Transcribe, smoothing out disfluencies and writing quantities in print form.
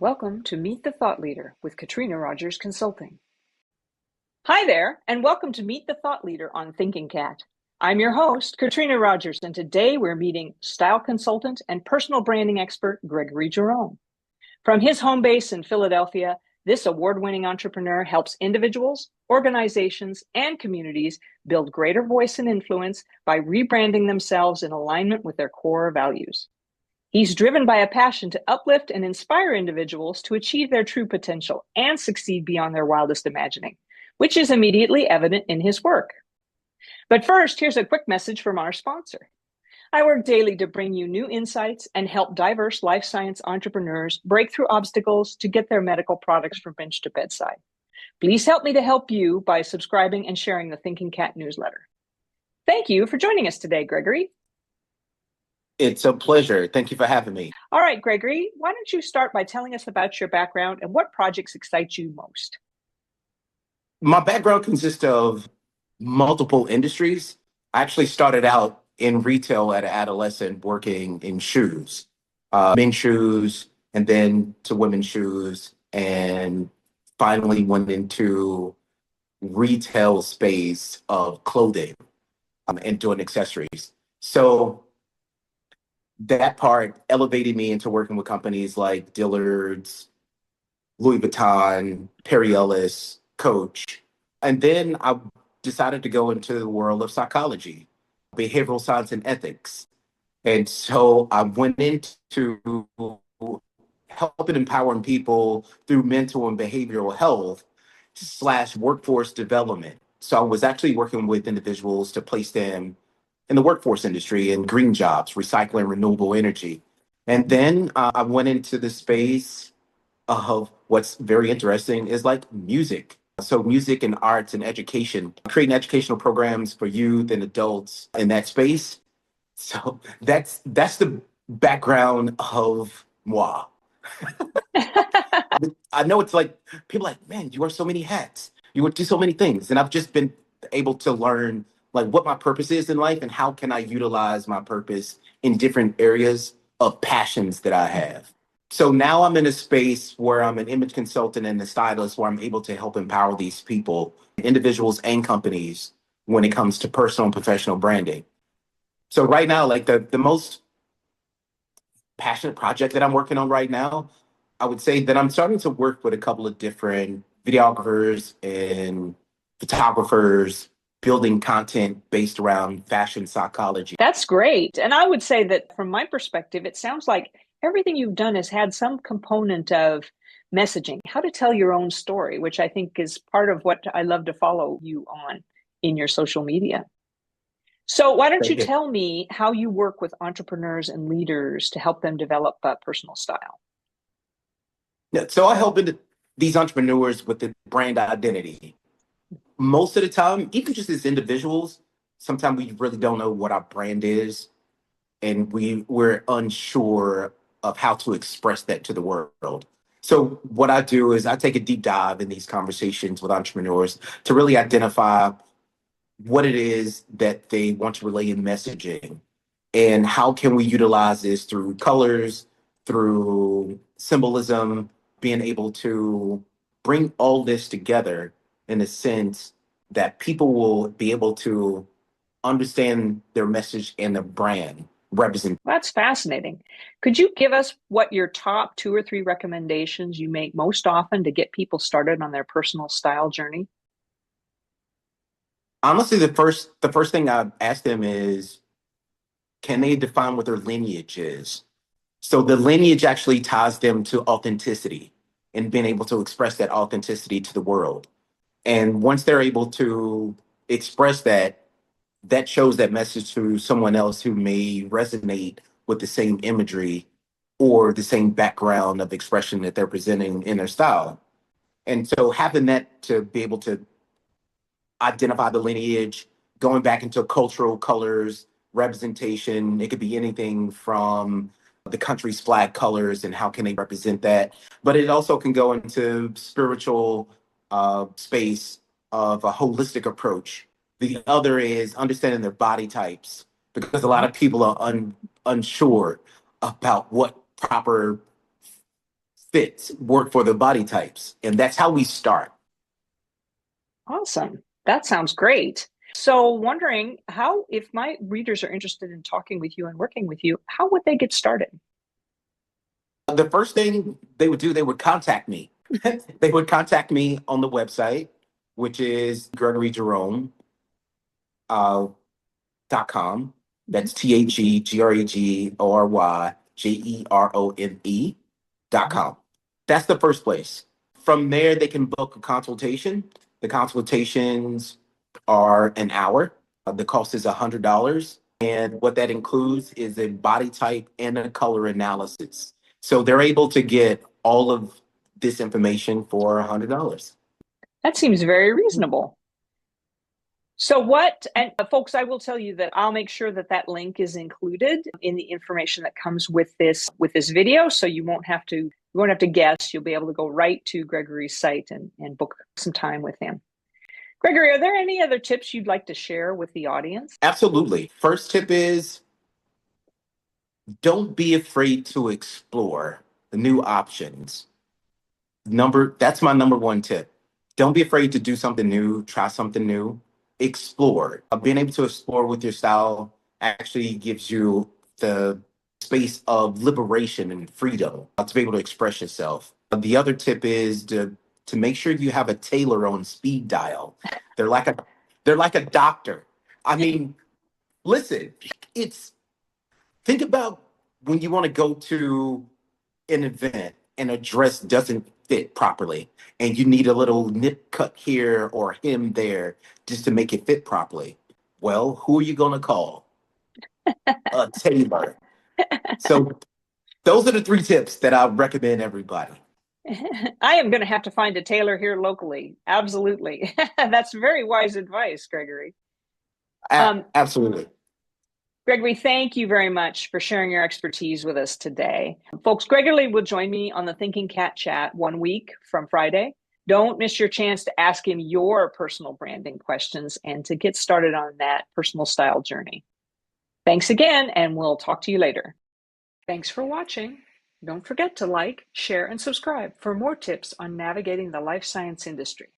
Welcome to Meet the Thought Leader with Katrina Rogers Consulting. Hi there, and welcome to Meet the Thought Leader on Thinking Cat. I'm your host, Katrina Rogers, and today we're meeting style consultant and personal branding expert, Gregory Jerome. From his home base in Philadelphia, this award-winning entrepreneur helps individuals, organizations, and communities build greater voice and influence by rebranding themselves in alignment with their core values. He's driven by a passion to uplift and inspire individuals to achieve their true potential and succeed beyond their wildest imagining, which is immediately evident in his work. But first, here's a quick message from our sponsor. I work daily to bring you new insights and help diverse life science entrepreneurs break through obstacles to get their medical products from bench to bedside. Please help me to help you by subscribing and sharing the Thinking Cat newsletter. Thank you for joining us today, Gregory. It's a pleasure. Thank you for having me. All right, Gregory, why don't you start by telling us about your background and what projects excite you most? My background consists of multiple industries. I actually started out in retail at an adolescent working in shoes, men's shoes, and then to women's shoes, and finally went into retail space of clothing and doing accessories. So that part elevated me into working with companies like Dillard's, Louis Vuitton, Perry Ellis, Coach. And then I decided to go into the world of psychology, behavioral science, and ethics. And so I went into helping empowering people through mental and behavioral health / workforce development. So I was actually working with individuals to place them in the workforce industry in green jobs, recycling, renewable energy. And then I went into the space of what's very interesting is like music. So music and arts and education, creating educational programs for youth and adults in that space. So that's the background of moi. I know it's like people are like, man, you wear so many hats. You would do so many things. And I've just been able to learn like what my purpose is in life and how can I utilize my purpose in different areas of passions that I have. So now I'm in a space where I'm an image consultant and a stylist where I'm able to help empower these people, individuals and companies when it comes to personal and professional branding. So right now, like the most passionate project that I'm working on right now, I would say that I'm starting to work with a couple of different videographers and photographers building content based around fashion psychology. That's great. And I would say that from my perspective, it sounds like everything you've done has had some component of messaging, how to tell your own story, which I think is part of what I love to follow you on in your social media. So, why don't you tell me how you work with entrepreneurs and leaders to help them develop personal style? Yeah, so I help these entrepreneurs with the brand identity. Most of the time, even just as individuals, sometimes we really don't know what our brand is, and we're unsure of how to express that to the world. So what I do is I take a deep dive in these conversations with entrepreneurs to really identify what it is that they want to relay in messaging and how can we utilize this through colors, through symbolism, being able to bring all this together in a sense that people will be able to understand their message and the brand represent. That's fascinating. Could you give us what your top two or three recommendations you make most often to get people started on their personal style journey? Honestly, the first thing I ask them is, can they define what their lineage is? So the lineage actually ties them to authenticity and being able to express that authenticity to the world. And once they're able to express that, that shows that message to someone else who may resonate with the same imagery or the same background of expression that they're presenting in their style. And so having that to be able to identify the lineage, going back into cultural colors, representation. It could be anything from the country's flag colors and how can they represent that. But it also can go into spiritual space of a holistic approach. The other is understanding their body types because a lot of people are unsure about what proper fits work for the body types. And that's how we start. Awesome. That sounds great. So, wondering how, if my readers are interested in talking with you and working with you, how would they get started? The first thing they would do, they would contact me. They would contact me on the website, which is Gregory Jerome .com. Mhm. That's TheGregoryJerome.com. That's the first place. From there, they can book a consultation. The consultations are an hour. The cost is $100. And what that includes is a body type and a color analysis. So they're able to get all of this information for $100. That seems very reasonable. So what, and folks, I will tell you that I'll make sure that that link is included in the information that comes with this video. So you won't have to guess. You'll be able to go right to Gregory's site and book some time with him. Gregory, are there any other tips you'd like to share with the audience? Absolutely. First tip is don't be afraid to explore the new options. That's my number one tip. Don't be afraid to do something new, try something new, explore. Being able to explore with your style actually gives you the space of liberation and freedom to be able to express yourself. The other tip is to make sure you have a tailor on speed dial. They're like a they're like a doctor. I mean, listen, it's think about when you want to go to an event and a dress doesn't fit properly and you need a little nip cut here or hem there just to make it fit properly. Well, who are you going to call? A tailor. So those are the three tips that I recommend everybody. I am going to have to find a tailor here locally. Absolutely. That's very wise advice, Gregory. Um, Absolutely. Gregory, thank you very much for sharing your expertise with us today. Folks, Gregory will join me on the Thinking Cat Chat 1 week from Friday. Don't miss your chance to ask him your personal branding questions and to get started on that personal style journey. Thanks again, and we'll talk to you later. Thanks for watching. Don't forget to like, share, and subscribe for more tips on navigating the life science industry.